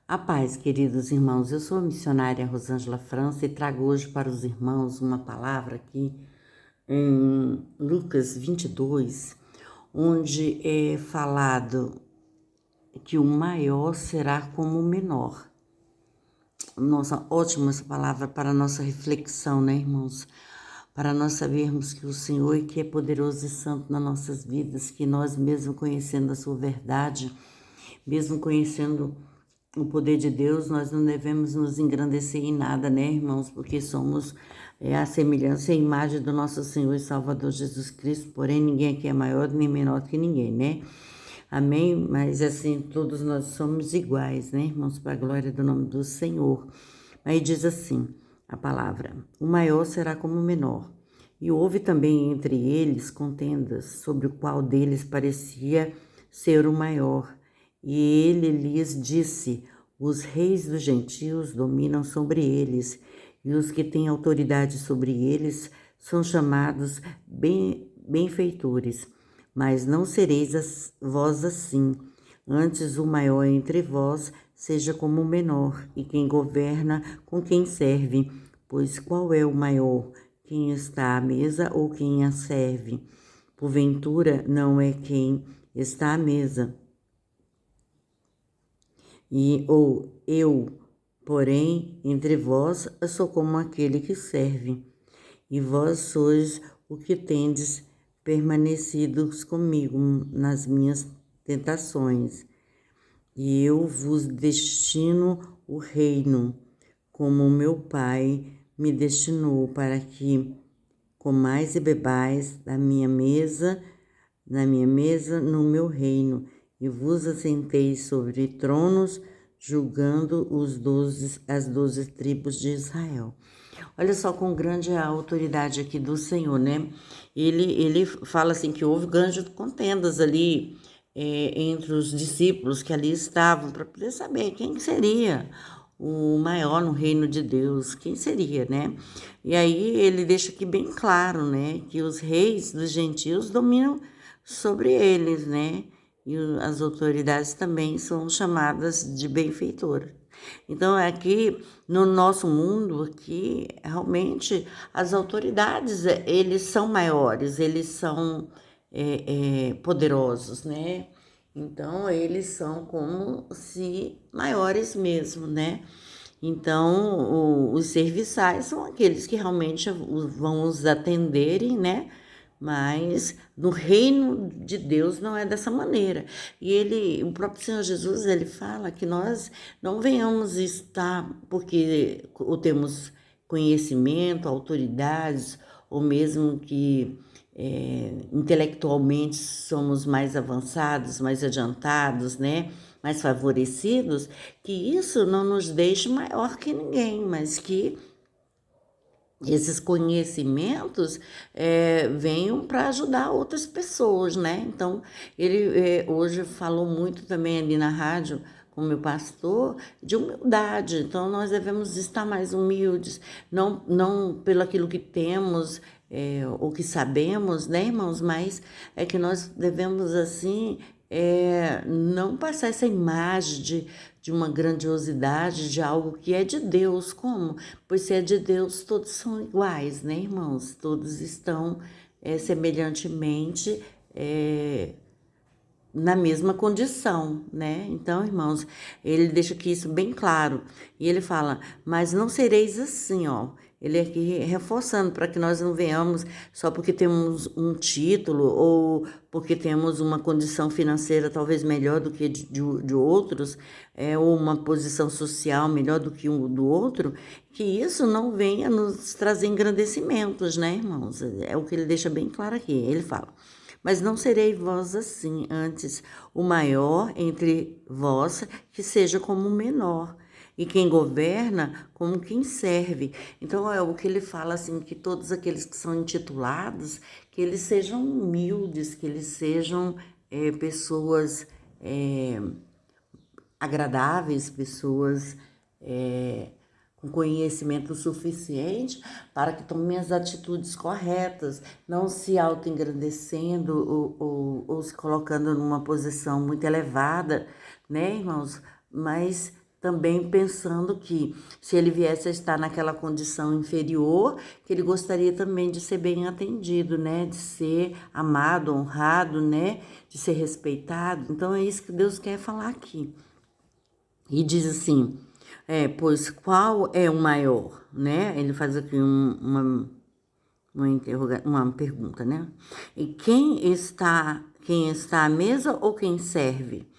A paz, queridos irmãos, eu sou a missionária Rosângela França e trago hoje para os irmãos uma palavra aqui em Lucas 22, onde é falado que o maior será como o menor. Nossa, ótima essa palavra para a nossa reflexão, né, irmãos? Para nós sabermos que o Senhor é que é poderoso e santo nas nossas vidas, que nós mesmo conhecendo a sua verdade, mesmo conhecendo o poder de Deus, nós não devemos nos engrandecer em nada, né, irmãos? Porque somos a semelhança e a imagem do nosso Senhor e Salvador Jesus Cristo, porém ninguém aqui é maior nem menor que ninguém, né? Amém? Mas assim, todos nós somos iguais, né, irmãos? Para a glória do nome do Senhor. Aí diz assim, a palavra, o maior será como o menor. E houve também entre eles contendas sobre o qual deles parecia ser o maior. E ele lhes disse, os reis dos gentios dominam sobre eles, e os que têm autoridade sobre eles são chamados benfeitores. Mas não sereis vós assim, antes o maior entre vós seja como o menor, e quem governa com quem serve. Pois qual é o maior, quem está à mesa ou quem a serve? Porventura não é quem está à mesa. Ou eu, porém, entre vós sou como aquele que serve, e vós sois o que tendes permanecidos comigo nas minhas tentações, e eu vos destino o reino, como o meu Pai me destinou, para que comais e bebais na minha mesa, no meu reino, e vos assenteis sobre tronos, julgando as 12 tribos de Israel. Olha só com grande autoridade aqui do Senhor, né? Ele fala assim que houve grandes contendas ali entre os discípulos que ali estavam para poder saber quem seria o maior no reino de Deus, quem seria, né? E aí ele deixa aqui bem claro, né, que os reis dos gentios dominam sobre eles, né? E as autoridades também são chamadas de benfeitoras. Então, aqui no nosso mundo, aqui, realmente, as autoridades, eles são maiores, eles são poderosos, né? Então, eles são como se maiores mesmo, né? Então, os serviçais são aqueles que realmente vão os atenderem, né? Mas no reino de Deus não é dessa maneira. E o próprio Senhor Jesus, ele fala que nós não venhamos estar porque ou temos conhecimento, autoridades, ou mesmo que intelectualmente somos mais avançados, mais adiantados, né? Mais favorecidos, que isso não nos deixe maior que ninguém, mas que esses conhecimentos venham para ajudar outras pessoas, né? Então, ele hoje falou muito também ali na rádio com o meu pastor de humildade. Então, nós devemos estar mais humildes, não pelo aquilo que temos ou que sabemos, né, irmãos? Mas é que nós devemos, assim, não passar essa imagem de uma grandiosidade, de algo que é de Deus. Como? Pois se é de Deus, todos são iguais, né, irmãos? Todos estão semelhantemente na mesma condição, né? Então, irmãos, ele deixa aqui isso bem claro. E ele fala, mas não sereis assim, ó. Ele aqui reforçando para que nós não venhamos só porque temos um título ou porque temos uma condição financeira talvez melhor do que de outros, ou uma posição social melhor do que um do outro, que isso não venha nos trazer engrandecimentos, né, irmãos? É o que ele deixa bem claro aqui. Ele fala, mas não serei vós assim, antes o maior entre vós que seja como o menor, e quem governa como quem serve. Então é o que ele fala assim, que todos aqueles que são intitulados, que eles sejam humildes, que eles sejam pessoas agradáveis, pessoas com conhecimento suficiente para que tomem as atitudes corretas, não se auto-engrandecendo ou se colocando numa posição muito elevada, né, irmãos? Mas também pensando que se ele viesse a estar naquela condição inferior, que ele gostaria também de ser bem atendido, né? De ser amado, honrado, né? De ser respeitado. Então é isso que Deus quer falar aqui. E diz assim, pois qual é o maior, né? Ele faz aqui uma pergunta, né? E quem está à mesa ou quem serve,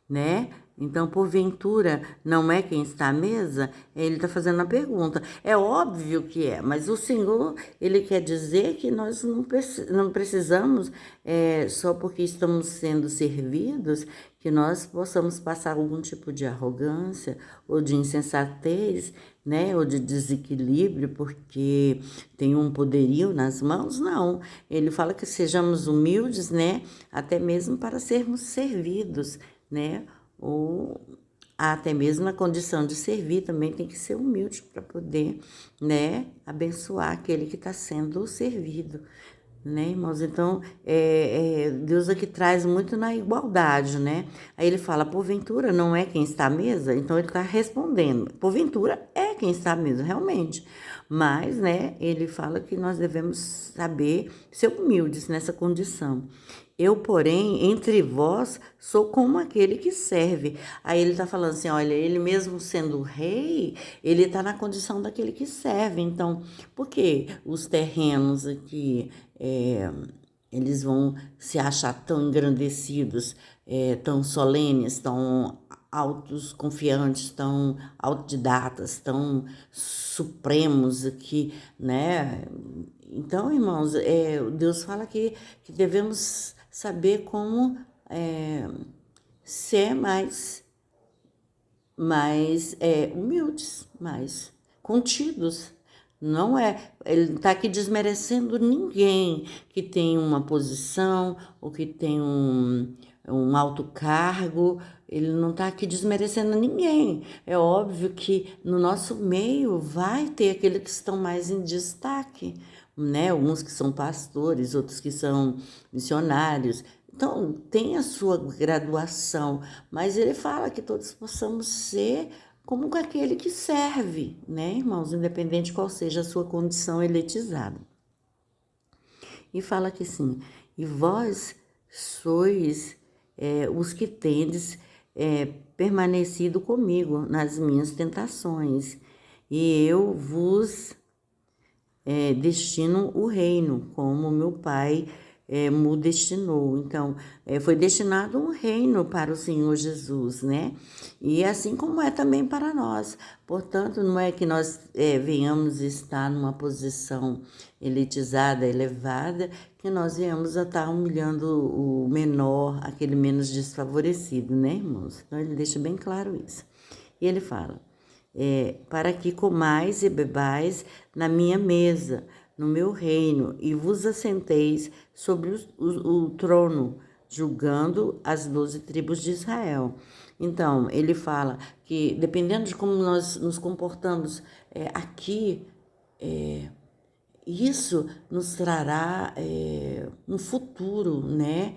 né? Então, porventura, não é quem está à mesa? Ele está fazendo a pergunta. É óbvio que é, mas o Senhor, ele quer dizer que nós não precisamos, só porque estamos sendo servidos, que nós possamos passar algum tipo de arrogância ou de insensatez, né, ou de desequilíbrio, porque tem um poderio nas mãos. Não, ele fala que sejamos humildes, né, até mesmo para sermos servidos, né, ou até mesmo na condição de servir também tem que ser humilde para poder, né, abençoar aquele que está sendo servido, né, irmãos? Então, Deus aqui traz muito na igualdade, né? Aí ele fala, porventura não é quem está à mesa? Então, ele está respondendo, porventura é quem está à mesa, realmente. Mas, né, ele fala que nós devemos saber ser humildes nessa condição. Eu, porém, entre vós, sou como aquele que serve. Aí ele está falando assim, olha, ele mesmo sendo rei, ele está na condição daquele que serve. Então, por que os terrenos aqui, eles vão se achar tão engrandecidos, tão solenes, tão altos, confiantes, tão autodidatas, tão supremos aqui, né? Então, irmãos, Deus fala que devemos saber como ser mais humildes, mais contidos. Não é, ele está aqui desmerecendo ninguém que tem uma posição ou que tem um alto cargo, ele não está aqui desmerecendo ninguém. É óbvio que no nosso meio vai ter aqueles que estão mais em destaque, né? Uns que são pastores, outros que são missionários. Então, tem a sua graduação, mas ele fala que todos possamos ser como aquele que serve, né, irmãos? Independente qual seja a sua condição elitizada. E fala que sim, e vós sois os que tendes permanecido comigo nas minhas tentações, e eu vos destino o reino, como meu pai me destinou. Então, foi destinado um reino para o Senhor Jesus, né? E assim como é também para nós. Portanto, não é que nós venhamos estar numa posição elitizada, elevada, que nós venhamos a estar humilhando o menor, aquele menos desfavorecido, né, irmãos? Então, ele deixa bem claro isso. E ele fala, para que comais e bebais na minha mesa, no meu reino, e vos assenteis sobre o trono, julgando as 12 tribos de Israel. Então, ele fala que, dependendo de como nós nos comportamos aqui, isso nos trará um futuro, né?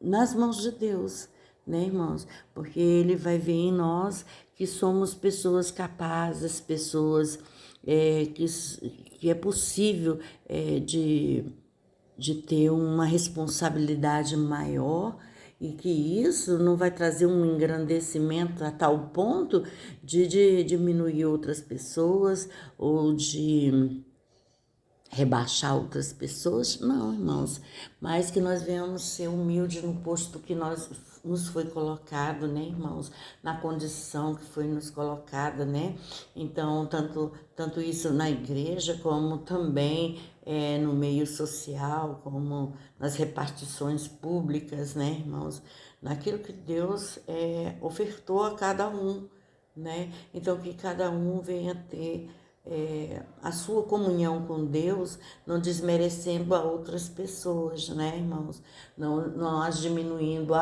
Nas mãos de Deus, né, irmãos? Porque ele vai ver em nós que somos pessoas capazes, pessoas que é possível de ter uma responsabilidade maior e que isso não vai trazer um engrandecimento a tal ponto de diminuir outras pessoas ou de rebaixar outras pessoas, não, irmãos, mas que nós venhamos ser humildes no posto que nos foi colocado, né, irmãos, na condição que foi nos colocada, né, então, tanto isso na igreja, como também no meio social, como nas repartições públicas, né, irmãos, naquilo que Deus ofertou a cada um, né, então que cada um venha ter a sua comunhão com Deus, não desmerecendo a outras pessoas, né, irmãos? Não as diminuindo,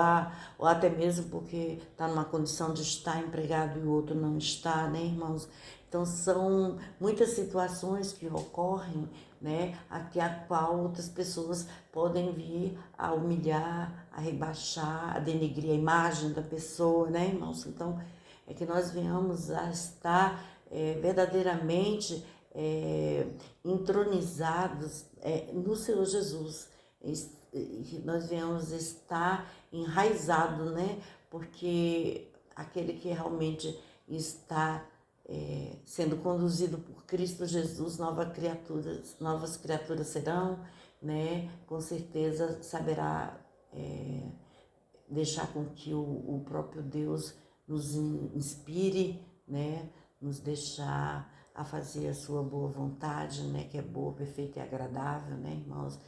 ou até mesmo porque está numa condição de estar empregado e o outro não está, né, irmãos? Então, são muitas situações que ocorrem, né, a qual outras pessoas podem vir a humilhar, a rebaixar, a denegrir a imagem da pessoa, né, irmãos? Então, é que nós venhamos a estar verdadeiramente entronizados no Senhor Jesus, que nós venhamos estar enraizados, né? Porque aquele que realmente está sendo conduzido por Cristo Jesus, novas criaturas serão, né? Com certeza saberá deixar com que o próprio Deus nos inspire, né? Nos deixar a fazer a sua boa vontade, né? Que é boa, perfeita e agradável, né, irmãos?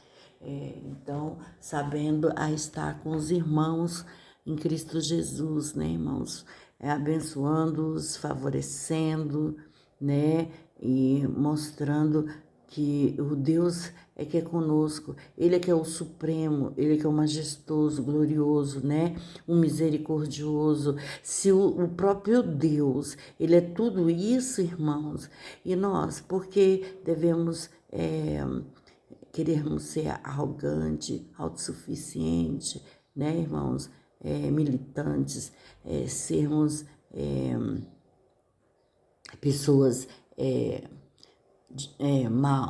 Então, sabendo a estar com os irmãos em Cristo Jesus, né, irmãos? Abençoando-os, favorecendo, né? E mostrando que o Deus é que é conosco, Ele é que é o supremo, Ele é que é o majestoso, glorioso, né? O misericordioso. Se o próprio Deus, Ele é tudo isso, irmãos, e nós, porque devemos querermos ser arrogante, autossuficiente, né, irmãos? Militantes, sermos pessoas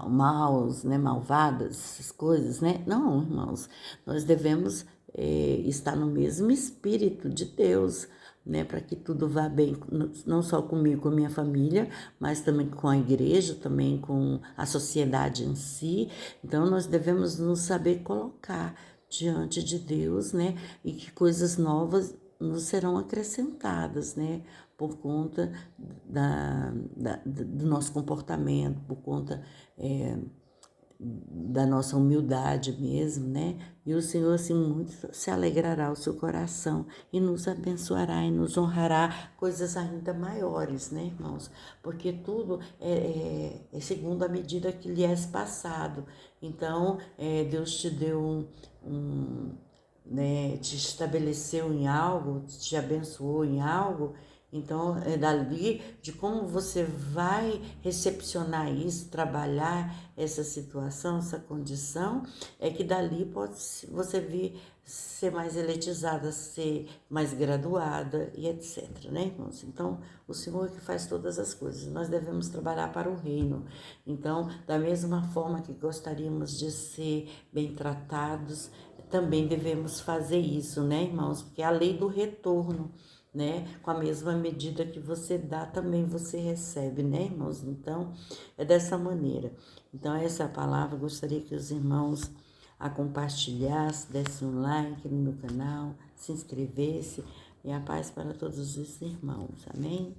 maus, né, malvadas, essas coisas, né? Não, irmãos, nós devemos estar no mesmo espírito de Deus, né, para que tudo vá bem, não só comigo, com a minha família, mas também com a igreja, também com a sociedade em si. Então, nós devemos nos saber colocar diante de Deus, né, e que coisas novas nos serão acrescentadas, né, por conta do nosso comportamento, por conta da nossa humildade mesmo, né? E o Senhor, assim, muito se alegrará o seu coração e nos abençoará e nos honrará coisas ainda maiores, né, irmãos? Porque tudo é segundo a medida que lhe é passado. Então, Deus te deu né, te estabeleceu em algo, te abençoou em algo, então é dali de como você vai recepcionar isso, trabalhar essa situação, essa condição, é que dali pode você vir ser mais eletizada, ser mais graduada e etc, né, irmãos? Então, o Senhor é que faz todas as coisas, nós devemos trabalhar para o reino. Então, da mesma forma que gostaríamos de ser bem tratados, também devemos fazer isso, né, irmãos? Porque é a lei do retorno, né? Com a mesma medida que você dá, também você recebe, né, irmãos? Então, é dessa maneira. Então, essa é a palavra. Gostaria que os irmãos a compartilhassem, dessem um like no meu canal, se inscrevesse. E a paz para todos os irmãos. Amém?